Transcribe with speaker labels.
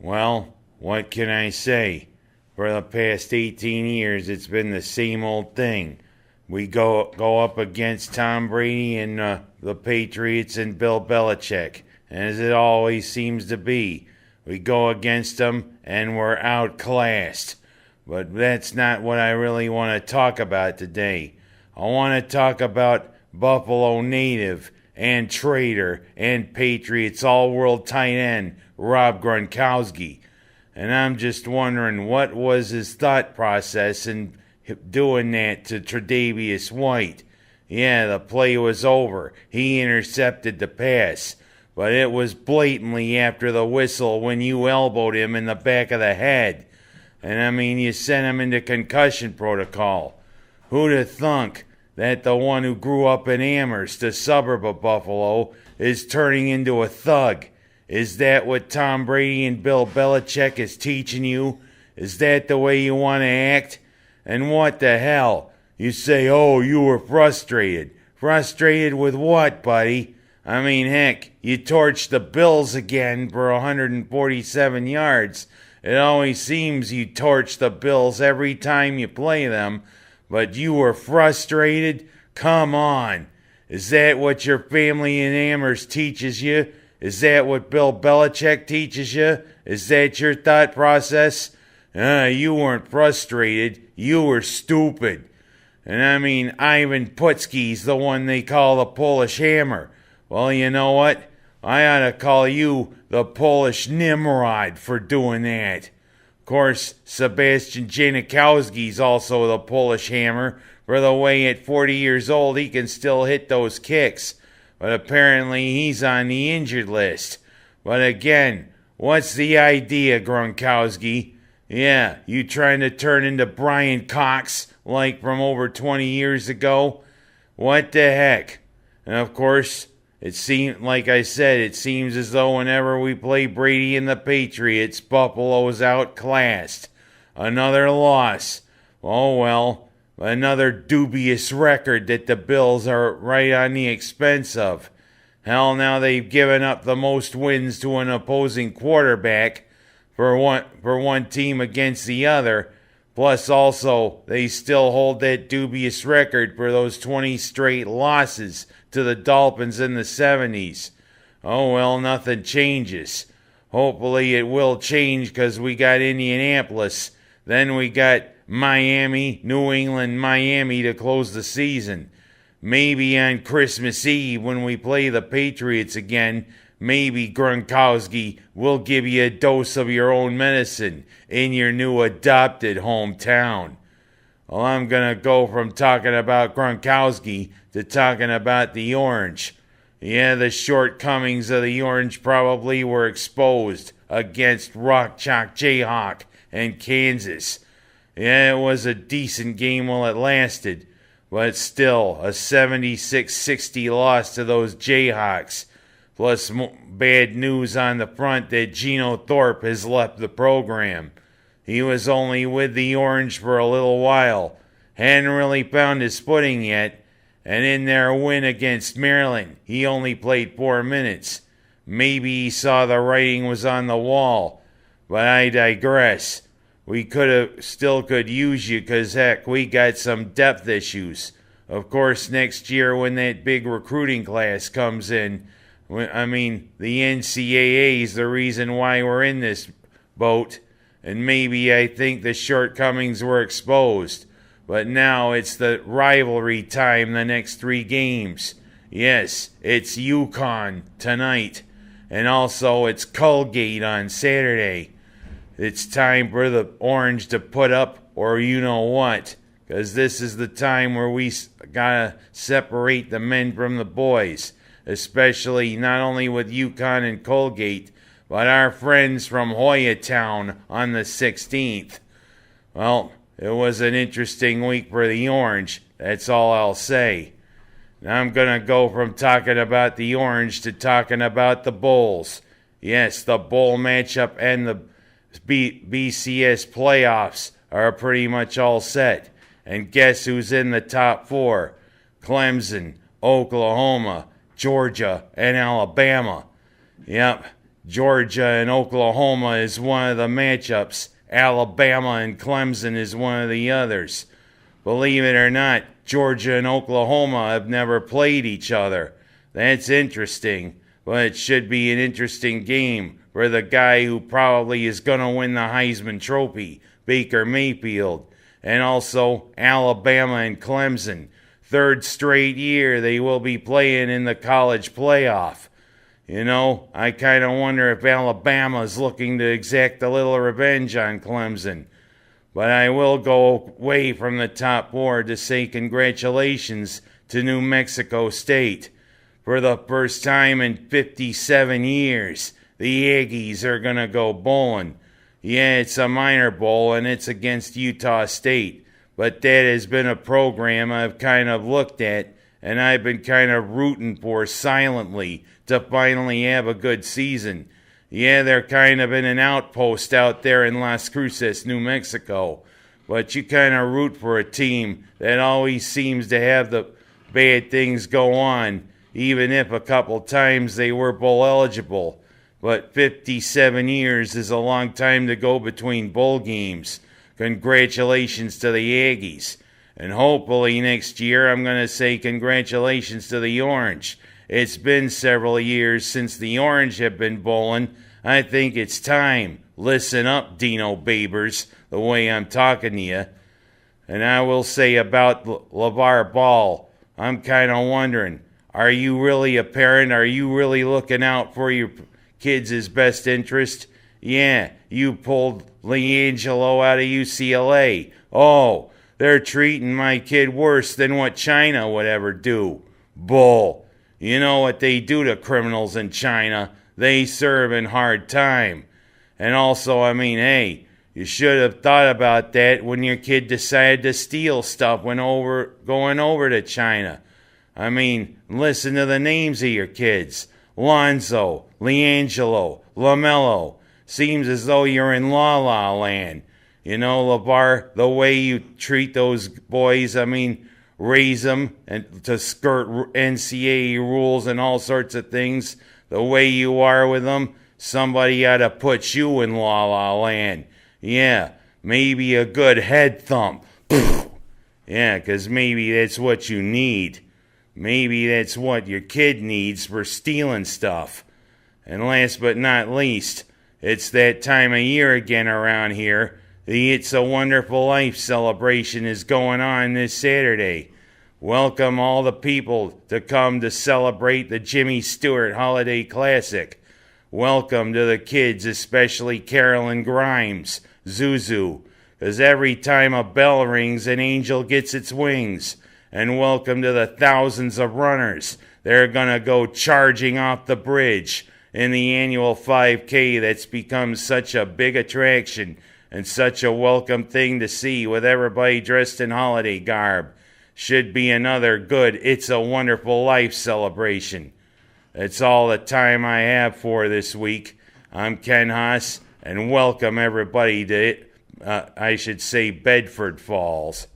Speaker 1: Well, what can I say? For the past 18 years, it's been the same old thing. We go up against Tom Brady and the Patriots and Bill Belichick, as it always seems to be. We go against them and we're outclassed. But that's not what I really want to talk about today. I want to talk about Buffalo native and traitor and Patriots all-world tight end Rob Gronkowski. And I'm just wondering what was his thought process in doing that to Tre'Davious White. Yeah, the play was over. He intercepted the pass. But it was blatantly after the whistle when you elbowed him in the back of the head. And I mean, you sent him into concussion protocol. Who'd have thunk that the one who grew up in Amherst, a suburb of Buffalo, is turning into a thug? Is that what Tom Brady and Bill Belichick is teaching you? Is that the way you want to act? And what the hell? You say, oh, you were frustrated. Frustrated with what, buddy? I mean, heck, you torched the Bills again for 147 yards. It always seems you torch the Bills every time you play them, but you were frustrated? Come on. Is that what your family in Amherst teaches you? Is that what Bill Belichick teaches you? Is that your thought process? You weren't frustrated. You were stupid. And I mean, Ivan Putski's the one they call the Polish Hammer. Well, you know what? I ought to call you the Polish Nimrod for doing that. Of course, Sebastian Janikowski's also the Polish Hammer for the way at 40 years old he can still hit those kicks. But apparently he's on the injured list. But again, what's the idea, Gronkowski? Yeah, you trying to turn into Brian Cox like from over 20 years ago? What the heck? And of course, it seems as though whenever we play Brady and the Patriots, Buffalo's outclassed. Another loss. Oh well, another dubious record that the Bills are right on the expense of. Hell, now they've given up the most wins to an opposing quarterback for one team against the other. Plus also, they still hold that dubious record for those 20 straight losses to the Dolphins in the 70s. Oh well, nothing changes. Hopefully it will change because we got Indianapolis. Then we got Miami, New England, Miami to close the season. Maybe on Christmas Eve when we play the Patriots again, maybe Gronkowski will give you a dose of your own medicine in your new adopted hometown. Well, I'm going to go from talking about Gronkowski to talking about the Orange. Yeah, the shortcomings of the Orange probably were exposed against Rock Chalk Jayhawk and Kansas. Yeah, it was a decent game while it lasted, but still a 76-60 loss to those Jayhawks. Plus bad news on the front that Geno Thorpe has left the program. He was only with the Orange for a little while, hadn't really found his footing yet, and in their win against Maryland, he only played 4 minutes. Maybe he saw the writing was on the wall, but I digress. We still could use you because, heck, we got some depth issues. Of course, next year when that big recruiting class comes in, I mean, the NCAA is the reason why we're in this boat. And maybe I think the shortcomings were exposed. But now it's the rivalry time the next 3 games. Yes, it's UConn tonight. And also it's Colgate on Saturday. It's time for the Orange to put up or you know what. Because this is the time where we gotta separate the men from the boys. Especially not only with UConn and Colgate, but our friends from Hoyatown on the 16th. Well, it was an interesting week for the Orange. That's all I'll say. Now I'm going to go from talking about the Orange to talking about the Bulls. Yes, the Bowl matchup and the BCS playoffs are pretty much all set. And guess who's in the top 4? Clemson, Oklahoma, Georgia, and Alabama. Yep, Georgia and Oklahoma is one of the matchups. Alabama and Clemson is one of the others. Believe it or not, Georgia and Oklahoma have never played each other. That's interesting, but it should be an interesting game for the guy who probably is going to win the Heisman Trophy, Baker Mayfield. And also Alabama and Clemson. Third straight year they will be playing in the college playoff. You know, I kind of wonder if Alabama's looking to exact a little revenge on Clemson. But I will go away from the top four to say congratulations to New Mexico State. For the first time in 57 years, the Aggies are going to go bowling. Yeah, it's a minor bowl and it's against Utah State. But that has been a program I've kind of looked at and I've been kind of rooting for silently to finally have a good season. Yeah, they're kind of in an outpost out there in Las Cruces, New Mexico. But you kind of root for a team that always seems to have the bad things go on, even if a couple times they were bowl eligible. But 57 years is a long time to go between bowl games. Congratulations to the Aggies. And hopefully next year I'm going to say congratulations to the Orange. It's been several years since the Orange have been bowling. I think it's time. Listen up, Dino Babers, the way I'm talking to you. And I will say about Lavar Ball, I'm kind of wondering, are you really a parent? Are you really looking out for your kids' best interest? Yeah, you pulled LiAngelo out of UCLA. Oh, they're treating my kid worse than what China would ever do. Bull. You know what they do to criminals in China? They serve in hard time. And also, I mean, hey, you should have thought about that when your kid decided to steal stuff when going over to China. I mean, listen to the names of your kids. Lonzo, LiAngelo, LaMelo. Seems as though you're in La La Land. You know, LeVar, the way you treat those boys, I mean, raise them and to skirt NCAA rules and all sorts of things, the way you are with them, somebody ought to put you in La La Land. Yeah, maybe a good head thump. Yeah, because maybe that's what you need. Maybe that's what your kid needs for stealing stuff. And last but not least, it's that time of year again around here. The It's a Wonderful Life celebration is going on this Saturday. Welcome all the people to come to celebrate the Jimmy Stewart Holiday Classic. Welcome to the kids, especially Carolyn Grimes, Zuzu, because every time a bell rings, an angel gets its wings. And welcome to the thousands of runners. They're going to go charging off the bridge in the annual 5K that's become such a big attraction and such a welcome thing to see with everybody dressed in holiday garb. Should be another good It's a Wonderful Life celebration. That's all the time I have for this week. I'm Ken Haas, and welcome everybody to Bedford Falls.